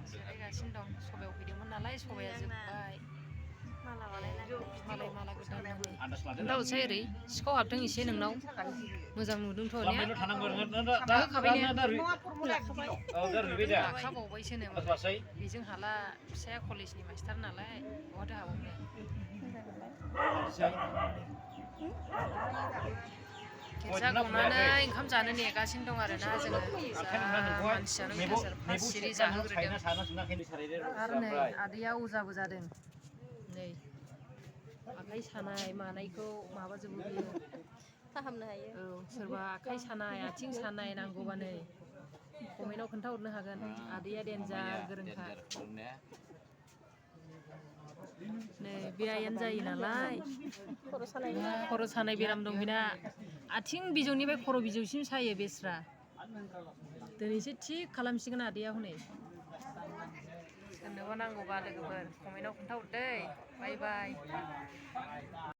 जिरायगासिनो दं सबायाव फैदोंमोन नालाय सबाया जोब्बाय मालाय माला गोदान दाउसाय ओरै सिखाव हाबदों एसे नोंनाव मोजां नुदोंथ' ने लाखाबावबायसोनो बेजों हाला फिसाया कलेजनि मास्टार नालाय बहाथो हाबावनो गिर्जा गनानै ओंखाम जानो नेगासिनो दं आरोना जोङो मानसियानो मुथासार फार्स्ट सिरि जाहोग्रोदों आरो नै आदैया अजाबो जादों नै आखाइ सानाय मानायखौ माबाजोबो बियो फाहामनो हायो औ सोरबा आखाइ सानाय आथिं सानाय नांगौबा नै कमेन्टआव खोन्थाहरनो हागोन आदैया देन्जार गोरोंखा नै बे आइयानो जायो नालाय खर' सानाय बेराम दं बेना आथिं बिजौनिफ्राय खर' बिजौसिम सायो बेस्रा दिनैसो थिग खालामसिगोन आदैया हनै सोरनोबा नांगौबा लोगोफोर कमेन्टआव खोन्थाहर दै बाय बाय